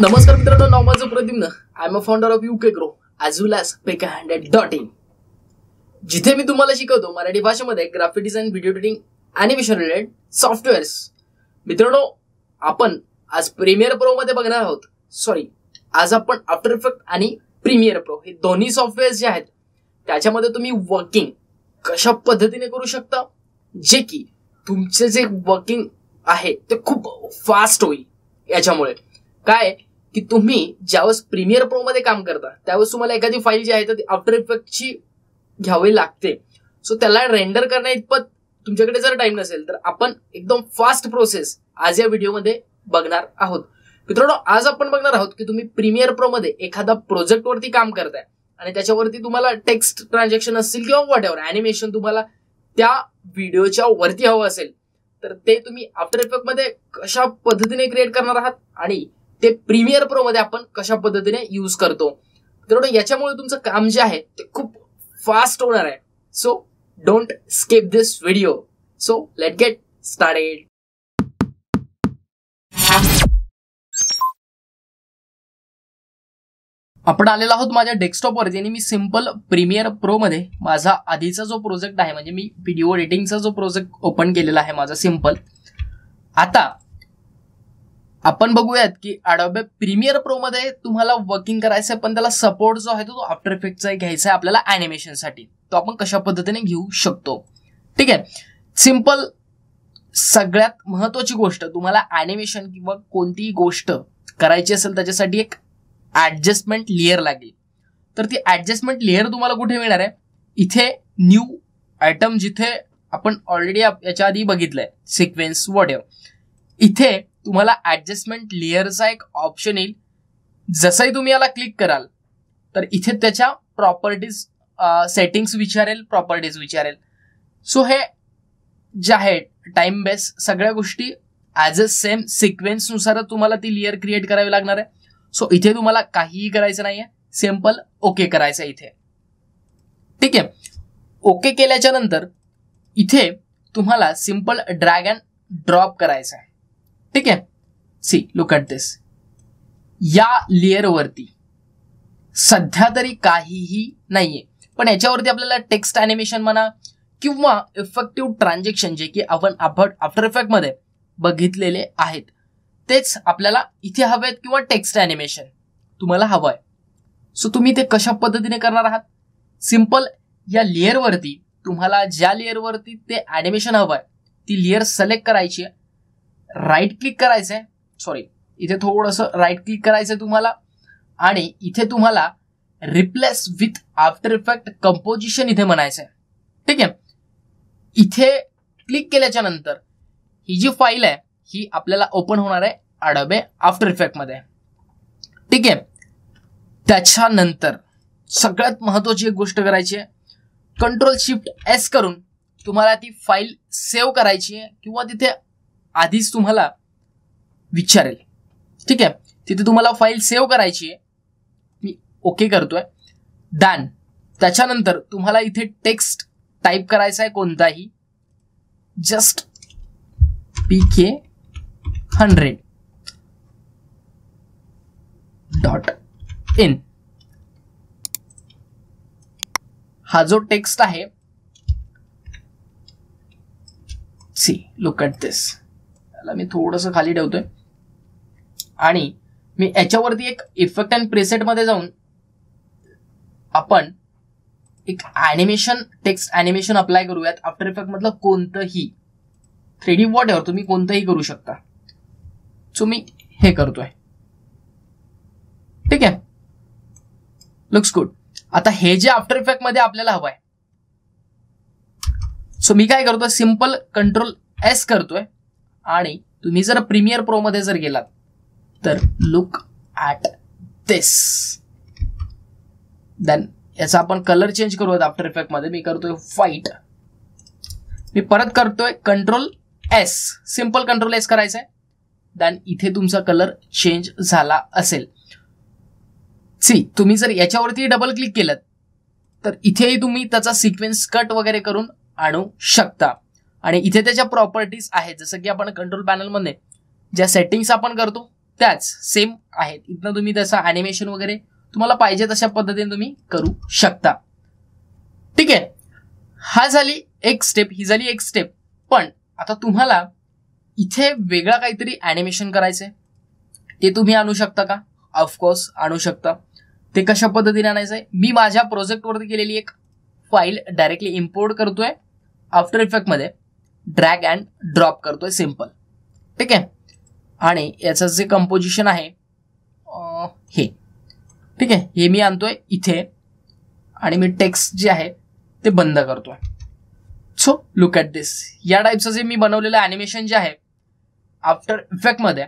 नमस्कार मित्रांनो, नाव माझं Pradyumna. I am a founder of UKGRO as well as pekahanded.in, जिथे मी तुम्हाला शिकवतो मराठी भाषेमध्ये graphic design, video editing, animation related softwares. मित्रांनो, आपण आज प्रीमियर प्रो मध्ये बघणार आहोत. आज आपण आफ्टर इफेक्ट आणि प्रीमियर प्रो हे दोन्ही सॉफ्टवेअर्स जे आहेत त्याच्यामध्ये तुम्ही वर्किंग कशा पद्धतीने करू शकता, जे की तुमचे जे वर्किंग आहे ते खूप फास्ट होईल. याच्यामुळे काय की तुम्ही ज्यावेळेस प्रीमियर प्रो मध्ये काम करता त्यावेळेस तुम्हाला एखादी फाईल जी आहे ती आफ्टर इफेक्टची घ्यावी लागते. सो त्याला रेंडर करण्या इतपत तुमच्याकडे जर टाइम नसेल तर आपण एकदम फास्ट प्रोसेस आज या व्हिडिओमध्ये बघणार आहोत. मित्रांनो, आज आपण बघणार आहोत की तुम्ही प्रीमियर प्रो मध्ये एखादा प्रोजेक्ट वरती काम करताय आणि त्याच्यावरती तुम्हाला टेक्स्ट ट्रान्झॅक्शन असतील किंवा व्हॉटएव्हर ॲनिमेशन तुम्हाला त्या व्हिडिओच्या वरती हवं असेल तर ते तुम्ही आफ्टर इफेक्ट मध्ये कशा पद्धतीने क्रिएट करणार आहात आणि ते प्रीमियर प्रो मध्ये आपण कशा पद्धतीने यूज करतो. तर याच्यामुळे तुमचं काम जे आहे ते खूप फास्ट होणार आहे. So don't skip this video. So let get started. आपण आलेलो आहोत माझ्या डेस्कटॉपवरती आणि मी सिंपल प्रीमियर प्रो मध्ये माझा आधीचा जो प्रोजेक्ट आहे, म्हणजे मी व्हिडिओ एडिटिंगचा जो प्रोजेक्ट ओपन केलेला आहे माझा सिंपल. आता आपण बघूयात की अडोबे प्रीमियर प्रो मध्ये तुम्हाला वर्किंग करायचं आहे, पण त्याला सपोर्ट जो आहे तो आफ्टर इफेक्टचा घ्यायचा आहे आपल्याला ॲनिमेशनसाठी. तो आपण कशा पद्धतीने घेऊ शकतो. ठीक आहे, सिंपल. सगळ्यात महत्वाची गोष्ट, तुम्हाला ॲनिमेशन किंवा कोणतीही गोष्ट करायची असेल त्याच्यासाठी एक ऍडजस्टमेंट लेअर लागेल. तर ती ऍडजस्टमेंट लेअर तुम्हाला कुठे मिळणार आहे? इथे न्यू आयटम, जिथे आपण ऑलरेडी याच्या आधी बघितलंय सिक्वेन्स व्हॉटएव्हर, इथे तुम्हाला ऍडजस्टमेंट लेअरचा एक ऑप्शन येईल. जसंही तुम्ही याला क्लिक कराल तर इथे त्याच्या प्रॉपर्टीज सेटिंग्स विचारेल, प्रॉपर्टीज विचारेल. सो हे जे आहे टाइम बेस सगळ्या गोष्टी ॲज अ सेम सिक्वेन्स नुसार तुम्हाला ती लेअर क्रिएट करावी लागणार आहे. सो इथे तुम्हाला काहीही करायचं नाहीये, सिंपल ओके करायचं इथे. ठीक आहे, ओके केल्याच्या नंतर इथे तुम्हाला सिंपल ड्रॅग अँड ड्रॉप करायचं आहे. ठीक आहे, सी लुक ॲट दिस. या लेअरवरती सध्या तरी काहीही नाहीये, पण याच्यावरती आपल्याला टेक्स्ट ॲनिमेशन म्हणा किंवा इफेक्टिव्ह ट्रान्झॅक्शन जे की आपण आफ्टर इफेक्ट मध्ये बघितलेले आहेत तेच आपल्याला इथे हवेत, किंवा टेक्स्ट ॲनिमेशन तुम्हाला हवं आहे. सो तुम्ही ते कशा पद्धतीने करणार आहात? सिंपल, या लेअरवरती तुम्हाला ज्या लेअरवरती ते ॲनिमेशन हवं आहे ती लेअर सिलेक्ट करायची आहे, राईट क्लिक करायचं आहे. इथे थोडंसं राईट क्लिक करायचं आहे तुम्हाला आणि इथे तुम्हाला replace with after effect composition इथे म्हणायचं आहे. ठीक आहे, इथे क्लिक केल्याच्या नंतर ही जी फाईल आहे ही आपल्याला ओपन होणार आहे अडोबे आफ्टर इफेक्ट मध्ये. ठीक आहे, त्याच्यानंतर सगळ्यात महत्वाची एक गोष्ट करायची आहे, Ctrl+Shift+S करून तुम्हाला ती फाईल सेव्ह करायची आहे, किंवा तिथे आधीच तुम्हाला विचारेल. ठीक आहे, तिथे तुम्हाला फाईल सेव्ह करायची आहे. मी ओके करतोय. दॅन त्याच्यानंतर तुम्हाला इथे टेक्स्ट टाईप करायचा आहे कोणताही, जस्ट PK100.in. हा जो टेक्स्ट आहे, सी लुक ॲट दिस. त्याला मी थोडंसं खाली ठेवतोय आणि मी याच्यावरती एक इफेक्ट अँड प्रेसेट मध्ये जाऊन आपण एक ॲनिमेशन, टेक्स्ट ॲनिमेशन अप्लाय करूयात. आफ्टर इफेक्ट मधलं कोणतंही 3D व्हॉटएव्हर तुम्ही कोणतंही करू शकता. सो मी हे करतोय. ठीक आहे, लुक्स गुड. आता हे जे आफ्टर इफेक्ट मध्ये आपल्याला हवं आहे, सो मी काय करतोय, सिंपल Ctrl+S करतोय आणि तुम्ही जर प्रीमियर प्रो मध्ये जर गेलात तर लुक ॲट दिस. देन याचा आपण कलर चेंज करूयात आफ्टर इफेक्ट मध्ये. मी करतोय व्हाईट. मी परत करतोय Ctrl+S, सिंपल Ctrl+S करायचंय. देन इथे तुमचा कलर चेंज झाला असेल. सी, तुम्ही जर याच्यावरती डबल क्लिक केलं तर इथेही तुम्ही त्याचा सिक्वेन्स कट वगैरे करून आणू शकता. आणि इथे त्याच्या प्रॉपर्टीज आहेत, जसं की आपण कंट्रोल पॅनल मध्ये ज्या सेटिंग्स आपण करतो त्याच सेम आहेत. इथनं तुम्ही त्याचं ॲनिमेशन वगैरे तुम्हाला पाहिजे तशा पद्धतीने तुम्ही करू शकता. ठीक आहे, हा झाली एक स्टेप, ही झाली एक स्टेप. पण आता तुम्हाला इथे वेगळा काहीतरी ॲनिमेशन करायचंय, ते तुम्ही आणू शकता का? ऑफकोर्स आणू शकता. ते कशा पद्धतीने आणायचंय? मी माझ्या प्रोजेक्टवरती केलेली एक फाईल डायरेक्टली इम्पोर्ट करतोय आफ्टर इफेक्टमध्ये, ड्रॅग अँड ड्रॉप करतोय सिम्पल. ठीक आहे, आणि याचं जे कंपोजिशन आहे हे, ठीक आहे, हे मी आणतोय इथे आणि मी टेक्स्ट जे आहे ते बंद करतोय. सो लुक ॲट दिस. या टाईपचं जे मी बनवलेलं ॲनिमेशन जे आहे आफ्टर इफेक्टमध्ये,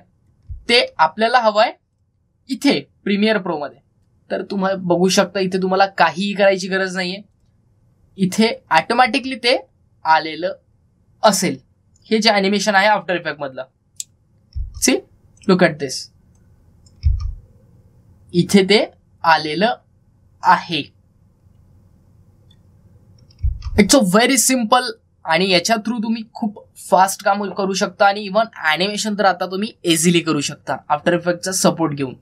ते आपल्याला हवं आहे इथे प्रीमियर प्रोमध्ये. तर तुम्हाला बघू शकता इथे तुम्हाला काहीही करायची गरज नाहीये, इथे ऑटोमॅटिकली ते आलेलं असेल. हे जे ॲनिमेशन आहे आफ्टर इफेक्ट मधलं, सी लुक ॲट दिस, इथे ते आलेलं आहे. इट्स अ व्हेरी सिम्पल, आणि याच्या थ्रू तुम्ही खूप फास्ट काम करू शकता, आणि इव्हन ॲनिमेशन तर आता तुम्ही इझिली करू शकता आफ्टर इफेक्टचा सपोर्ट घेऊन.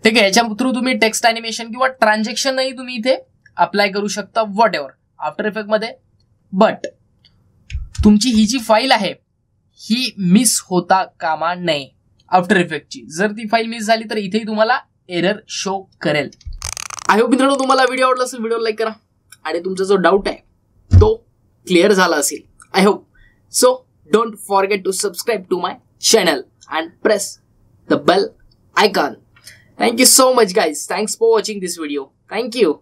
ठीक आहे, याच्या थ्रू तुम्ही टेक्स्ट ॲनिमेशन किंवा ट्रान्झॅक्शनही तुम्ही इथे अप्लाय करू शकता व्हॉट एव्हर आफ्टर इफेक्टमध्ये. बट तुमची ही जी फाईल आहे ही मिस होता कामा नये आफ्टर इफेक्टची. जर ती फाईल मिस झाली तर इथेही तुम्हाला एरर शो करेल. आय होप मित्रांनो तुम्हाला व्हिडिओ आवडला असेल, व्हिडिओ लाईक करा, आणि तुमचा जो डाऊट आहे तो क्लिअर झाला असेल. I hope so. Don't forget to subscribe to my channel and press the bell icon. Thank you so much guys. Thanks for watching this video. Thank you.